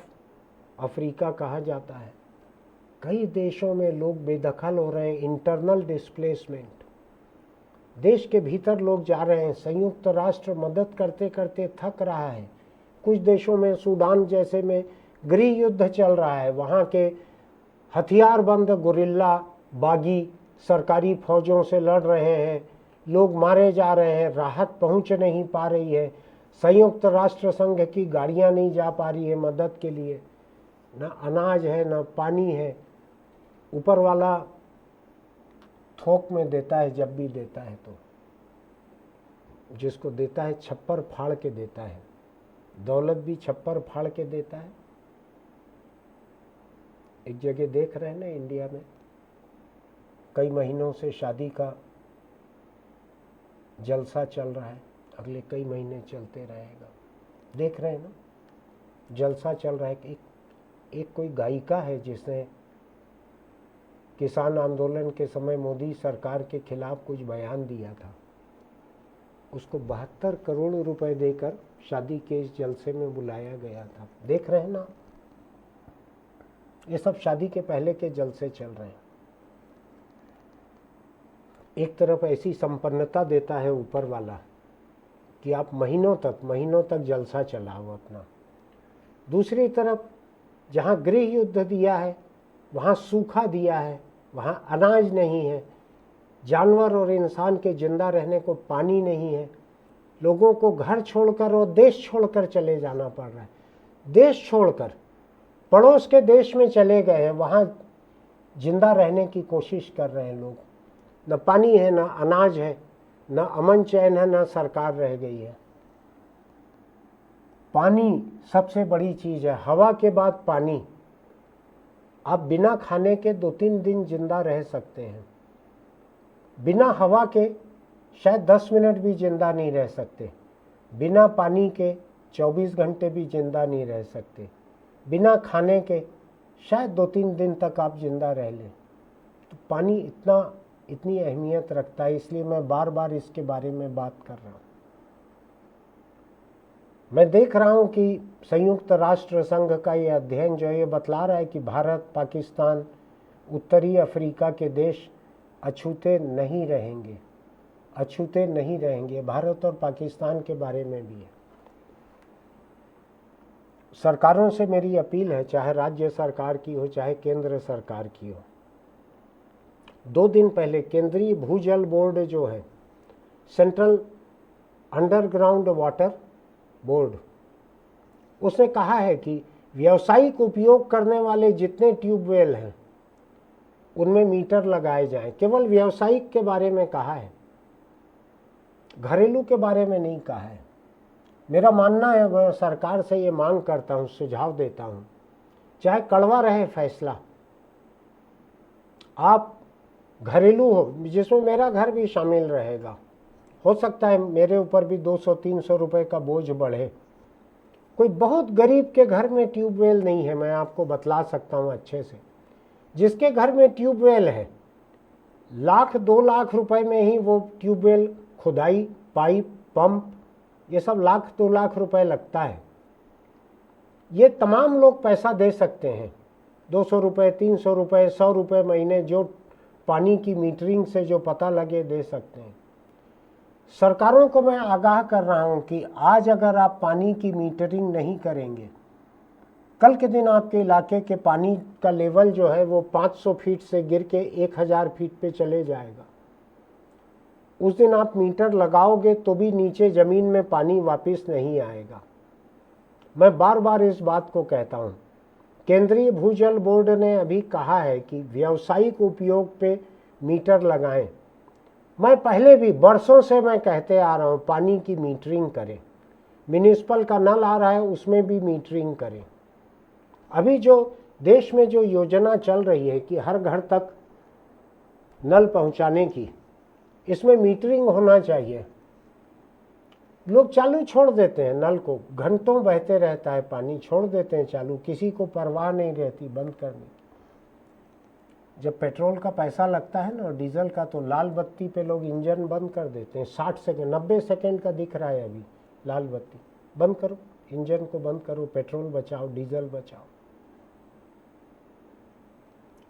अफ्रीका कहा जाता है। कई देशों में लोग बेदखल हो रहे हैं, इंटरनल डिस्प्लेसमेंट। देश के भीतर लोग जा रहे हैं। संयुक्त राष्ट्र मदद करते करते थक रहा है। कुछ देशों में, सूडान जैसे में, गृह युद्ध चल रहा है। वहाँ के हथियारबंद गुरिल्ला बागी सरकारी फौजों से लड़ रहे हैं। लोग मारे जा रहे हैं, राहत पहुँच नहीं पा रही है। संयुक्त राष्ट्र संघ की गाड़ियाँ नहीं जा पा रही है मदद के लिए। न अनाज है, न पानी है। ऊपर वाला थोक में देता है, जब भी देता है तो जिसको देता है छप्पर फाड़ के देता है। दौलत भी छप्पर फाड़ के देता है। एक जगह देख रहे हैं ना, इंडिया में कई महीनों से शादी का जलसा चल रहा है, अगले कई महीने चलते रहेगा। देख रहे हैं ना, जलसा चल रहा है। एक कोई गायिका है जिसने किसान आंदोलन के समय मोदी सरकार के खिलाफ कुछ बयान दिया था। उसको 72 करोड़ रुपए देकर शादी के इस जलसे में बुलाया गया था। देख रहे हैं ना, ये सब शादी के पहले के जलसे चल रहे हैं। एक तरफ ऐसी संपन्नता देता है ऊपर वाला कि आप महीनों तक जलसा चलाओ अपना। दूसरी तरफ जहाँ गृह युद्ध दिया है, वहाँ सूखा दिया है, वहाँ अनाज नहीं है, जानवर और इंसान के जिंदा रहने को पानी नहीं है। लोगों को घर छोड़कर और देश छोड़कर चले जाना पड़ रहा है। देश छोड़कर पड़ोस के देश में चले गए हैं, वहाँ जिंदा रहने की कोशिश कर रहे हैं लोग। न पानी है, न अनाज है, न अमन चैन है, न सरकार रह गई है। पानी सबसे बड़ी चीज़ है। हवा के बाद पानी, आप बिना खाने के 2-3 दिन जिंदा रह सकते हैं, बिना हवा के शायद 10 मिनट भी जिंदा नहीं रह सकते, बिना पानी के 24 घंटे भी जिंदा नहीं रह सकते, बिना खाने के शायद 2-3 दिन तक आप जिंदा रह लें। तो पानी इतनी अहमियत रखता है, इसलिए मैं बार बार इसके बारे में बात कर रहा हूँ। मैं देख रहा हूँ कि संयुक्त राष्ट्र संघ का ये अध्ययन जो है ये बतला रहा है कि भारत, पाकिस्तान, उत्तरी अफ्रीका के देश अछूते नहीं रहेंगे, अछूते नहीं रहेंगे। भारत और पाकिस्तान के बारे में भी है। सरकारों से मेरी अपील है, चाहे राज्य सरकार की हो चाहे केंद्र सरकार की हो। 2 दिन पहले केंद्रीय भूजल बोर्ड जो है, सेंट्रल अंडरग्राउंड वाटर बोर्ड, उसने कहा है कि व्यावसायिक उपयोग करने वाले जितने ट्यूबवेल हैं उनमें मीटर लगाए जाएं। केवल व्यावसायिक के बारे में कहा है, घरेलू के बारे में नहीं कहा है। मेरा मानना है, मैं सरकार से ये मांग करता हूँ, सुझाव देता हूँ, चाहे कड़वा रहे फैसला, आप घरेलू हो, जिसमें मेरा घर भी शामिल रहेगा। हो सकता है मेरे ऊपर भी 200-300 रुपए का बोझ बढ़े। कोई बहुत गरीब के घर में ट्यूबवेल नहीं है, मैं आपको बतला सकता हूँ अच्छे से। जिसके घर में ट्यूबवेल है, 1-2 लाख रुपए में ही वो ट्यूबवेल खुदाई, पाइप, पंप, ये सब 1-2 लाख रुपए लगता है। ये तमाम लोग पैसा दे सकते हैं, 200 रुपए, 300 रुपए, 100 रुपए महीने, जो पानी की मीटरिंग से जो पता लगे दे सकते हैं। सरकारों को मैं आगाह कर रहा हूं कि आज अगर आप पानी की मीटरिंग नहीं करेंगे, कल के दिन आपके इलाके के पानी का लेवल जो है वो 500 फीट से गिर के 1000 फीट पे चले जाएगा। उस दिन आप मीटर लगाओगे तो भी नीचे जमीन में पानी वापस नहीं आएगा। मैं बार बार इस बात को कहता हूं। केंद्रीय भूजल बोर्ड ने अभी कहा है कि व्यावसायिक उपयोग पे मीटर लगाएं। मैं पहले भी बरसों से मैं कहते आ रहा हूं, पानी की मीटरिंग करें। म्युनिसिपल का नल आ रहा है, उसमें भी मीटरिंग करें। अभी जो देश में जो योजना चल रही है कि हर घर तक नल पहुंचाने की, इसमें मीटरिंग होना चाहिए। लोग चालू छोड़ देते हैं नल को, घंटों बहते रहता है पानी, छोड़ देते हैं चालू, किसी को परवाह नहीं रहती बंद करने की। जब पेट्रोल का पैसा लगता है ना, डीजल का, तो लाल बत्ती पे लोग इंजन बंद कर देते हैं। 60 सेकंड, 90 सेकंड का दिख रहा है अभी लाल बत्ती, बंद करो, इंजन को बंद करो, पेट्रोल बचाओ, डीजल बचाओ।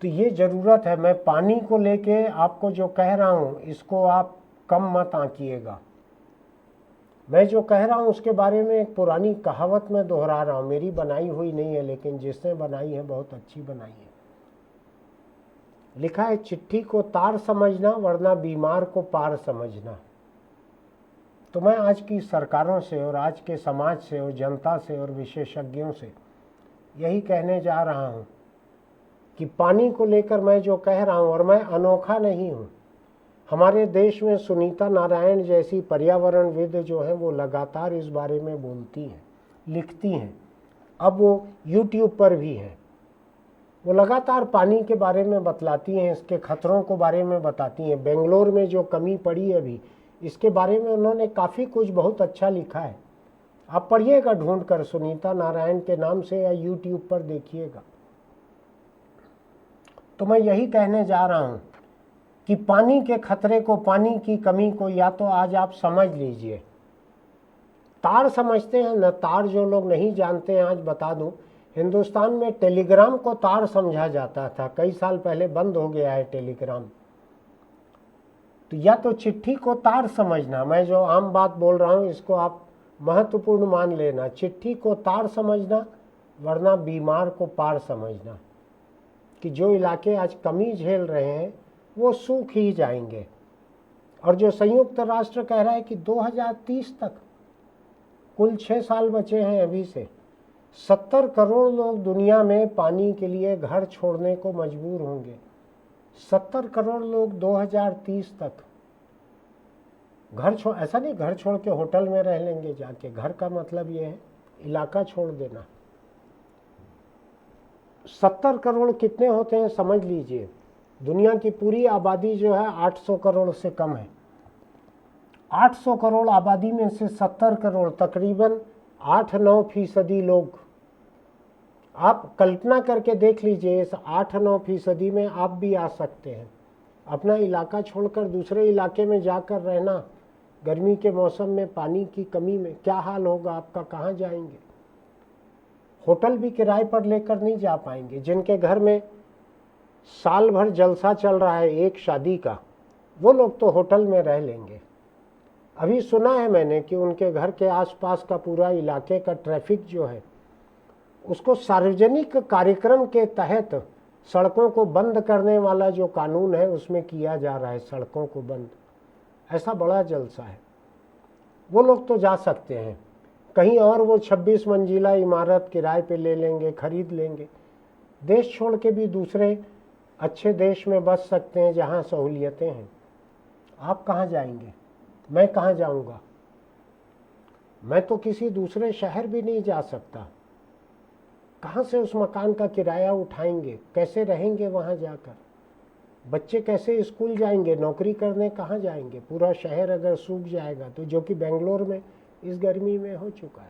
तो ये जरूरत है। मैं पानी को लेके आपको जो कह रहा हूं, इसको आप कम मत आंकिएगा। मैं जो कह रहा हूं उसके बारे में एक पुरानी कहावत में दोहरा रहा हूं, मेरी बनाई हुई नहीं है, लेकिन जिसने बनाई है बहुत अच्छी बनाई है। लिखा है, चिट्ठी को तार समझना वरना बीमार को पार समझना। तो मैं आज की सरकारों से और आज के समाज से और जनता से और विशेषज्ञों से यही कहने जा रहा हूं कि पानी को लेकर मैं जो कह रहा हूं, और मैं अनोखा नहीं हूं। हमारे देश में सुनीता नारायण जैसी पर्यावरणविद जो है वो लगातार इस बारे में बोलती हैं, लिखती हैं। अब वो YouTube पर भी हैं। वो लगातार पानी के बारे में बतलाती हैं, इसके खतरों के बारे में बताती हैं। बेंगलोर में जो कमी पड़ी है अभी, इसके बारे में उन्होंने काफ़ी कुछ बहुत अच्छा लिखा है। आप पढ़िएगा ढूंढ कर, सुनीता नारायण के नाम से, या YouTube पर देखिएगा। तो मैं यही कहने जा रहा हूं कि पानी के खतरे को, पानी की कमी को या तो आज आप समझ लीजिए। तार समझते हैं ना, तार जो लोग नहीं जानते हैं, आज बता दूं, हिंदुस्तान में टेलीग्राम को तार समझा जाता था, कई साल पहले बंद हो गया है टेलीग्राम। तो या तो चिट्ठी को तार समझना, मैं जो आम बात बोल रहा हूं इसको आप महत्वपूर्ण मान लेना, चिट्ठी को तार समझना वरना बीमार को पार समझना, कि जो इलाके आज कमी झेल रहे हैं वो सूख ही जाएंगे। और जो संयुक्त राष्ट्र कह रहा है कि 2030 तक, कुल 6 साल बचे हैं अभी से, 70 करोड़ लोग दुनिया में पानी के लिए घर छोड़ने को मजबूर होंगे। 70 करोड़ लोग 2030 तक घर छोड़, ऐसा नहीं घर छोड़ के होटल में रह लेंगे जाके, घर का मतलब ये है इलाका छोड़ देना। 70 करोड़ कितने होते हैं समझ लीजिए। दुनिया की पूरी आबादी जो है 800 करोड़ से कम है। 800 करोड़ आबादी में से 70 करोड़, तकरीबन 8-9% लोग। आप कल्पना करके देख लीजिए, इस 8-9% में आप भी आ सकते हैं। अपना इलाका छोड़कर दूसरे इलाके में जाकर रहना, गर्मी के मौसम में पानी की कमी में क्या हाल होगा आपका, कहाँ जाएंगे। होटल भी किराए पर लेकर नहीं जा पाएंगे। जिनके घर में साल भर जलसा चल रहा है एक शादी का, वो लोग तो होटल में रह लेंगे। अभी सुना है मैंने कि उनके घर के आसपास का पूरा इलाके का ट्रैफिक जो है उसको सार्वजनिक कार्यक्रम के तहत सड़कों को बंद करने वाला जो कानून है उसमें किया जा रहा है सड़कों को बंद। ऐसा बड़ा जलसा है। वो लोग तो जा सकते हैं कहीं और, वो 26 मंजिला इमारत किराए पे ले लेंगे, खरीद लेंगे। देश छोड़ के भी दूसरे अच्छे देश में बस सकते हैं जहाँ सहूलियतें हैं। आप कहाँ जाएंगे, मैं कहाँ जाऊँगा। मैं तो किसी दूसरे शहर भी नहीं जा सकता। कहाँ से उस मकान का किराया उठाएंगे, कैसे रहेंगे वहाँ जाकर। बच्चे कैसे स्कूल जाएंगे, नौकरी करने कहाँ जाएंगे। पूरा शहर अगर सूख जाएगा तो, जो कि बेंगलोर में इस गर्मी में हो चुका है।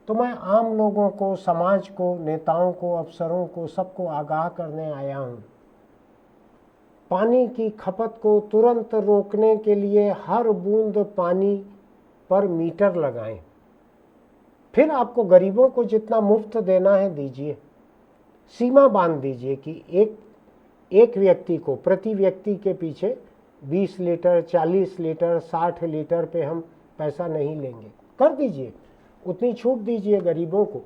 तो मैं आम लोगों को, समाज को, नेताओं को, अफसरों को, सबको आगाह करने आया हूँ। पानी की खपत को तुरंत रोकने के लिए हर बूंद पानी पर मीटर लगाएं। फिर आपको गरीबों को जितना मुफ्त देना है दीजिए। सीमा बांध दीजिए कि एक व्यक्ति को, प्रति व्यक्ति के पीछे 20 लीटर, 40 लीटर, 60 लीटर पे हम पैसा नहीं लेंगे। कर दीजिए, उतनी छूट दीजिए गरीबों को।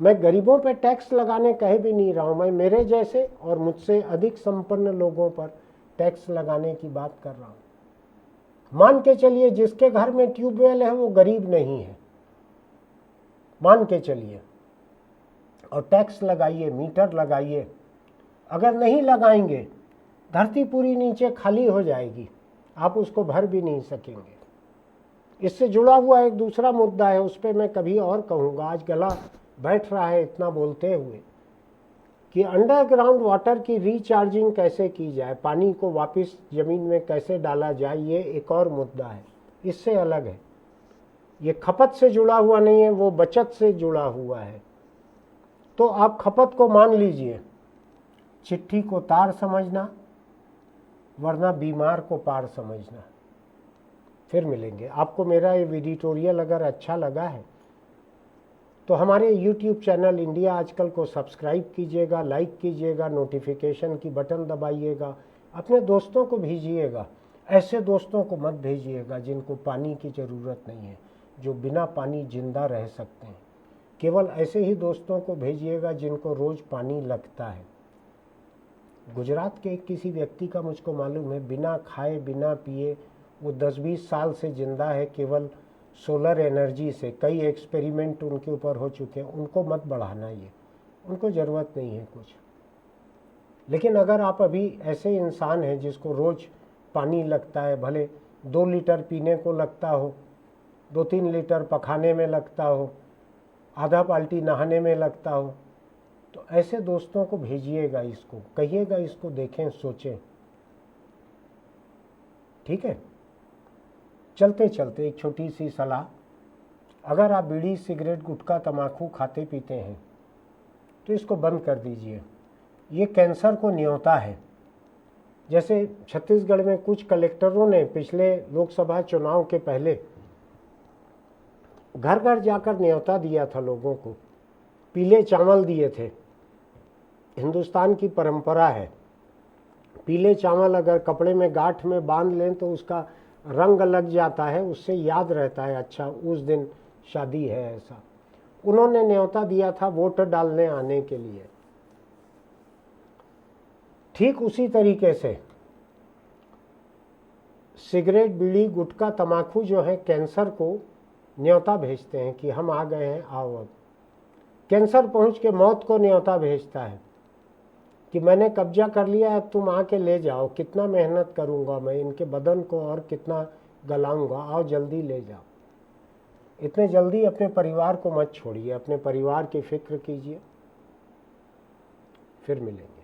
मैं गरीबों पे टैक्स लगाने कह भी नहीं रहा हूँ। मैं मेरे जैसे और मुझसे अधिक संपन्न लोगों पर टैक्स लगाने की बात कर रहा हूँ। मान के चलिए जिसके घर में ट्यूबवेल है वो गरीब नहीं है, मान के चलिए, और टैक्स लगाइए, मीटर लगाइए। अगर नहीं लगाएंगे धरती पूरी नीचे खाली हो जाएगी, आप उसको भर भी नहीं सकेंगे। इससे जुड़ा हुआ एक दूसरा मुद्दा है, उस पर मैं कभी और कहूँगा। आज गला बैठ रहा है इतना बोलते हुए कि अंडरग्राउंड वाटर की रिचार्जिंग कैसे की जाए, पानी को वापस ज़मीन में कैसे डाला जाए, ये एक और मुद्दा है, इससे अलग है। ये खपत से जुड़ा हुआ नहीं है, वो बचत से जुड़ा हुआ है। तो आप खपत को मान लीजिए, चिट्ठी को तार समझना, वरना बीमार को पार समझना। फिर मिलेंगे। आपको मेरा ये एडिटोरियल अगर अच्छा लगा है तो हमारे YouTube चैनल इंडिया आजकल को सब्सक्राइब कीजिएगा, लाइक कीजिएगा, नोटिफिकेशन की बटन दबाइएगा, अपने दोस्तों को भेजिएगा। ऐसे दोस्तों को मत भेजिएगा जिनको पानी की ज़रूरत नहीं है, जो बिना पानी जिंदा रह सकते हैं। केवल ऐसे ही दोस्तों को भेजिएगा जिनको रोज़ पानी लगता है। गुजरात के किसी व्यक्ति का मुझको मालूम है, बिना खाए बिना पिए वो 10-20 साल से जिंदा है, केवल सोलर एनर्जी से। कई एक्सपेरिमेंट उनके ऊपर हो चुके हैं। उनको मत बढ़ाना, ये उनको ज़रूरत नहीं है कुछ। लेकिन अगर आप अभी ऐसे इंसान हैं जिसको रोज़ पानी लगता है, भले 2 लीटर पीने को लगता हो, 2-3 लीटर पखाने में लगता हो, आधा बाल्टी नहाने में लगता हो, तो ऐसे दोस्तों को भेजिएगा, इसको कहिएगा, इसको देखें, सोचें। ठीक है। चलते चलते एक छोटी सी सलाह, अगर आप बीड़ी, सिगरेट, गुटखा, तंबाकू खाते पीते हैं तो इसको बंद कर दीजिए। ये कैंसर को न्योता है। जैसे छत्तीसगढ़ में कुछ कलेक्टरों ने पिछले लोकसभा चुनाव के पहले घर घर जाकर न्योता दिया था लोगों को, पीले चावल दिए थे। हिंदुस्तान की परंपरा है, पीले चावल अगर कपड़े में गांठ में बांध लें तो उसका रंग लग जाता है, उससे याद रहता है, अच्छा उस दिन शादी है, ऐसा। उन्होंने न्योता दिया था वोट डालने आने के लिए। ठीक उसी तरीके से सिगरेट, बीड़ी, गुटखा, तंबाकू जो है कैंसर को न्योता भेजते हैं कि हम आ गए हैं, आओ। अब कैंसर पहुंच के मौत को न्योता भेजता है कि मैंने कब्जा कर लिया है, तुम आके ले जाओ। कितना मेहनत करूंगा मैं इनके बदन को, और कितना गलाऊंगा, आओ जल्दी ले जाओ। इतने जल्दी अपने परिवार को मत छोड़िए, अपने परिवार की फिक्र कीजिए। फिर मिलेंगे।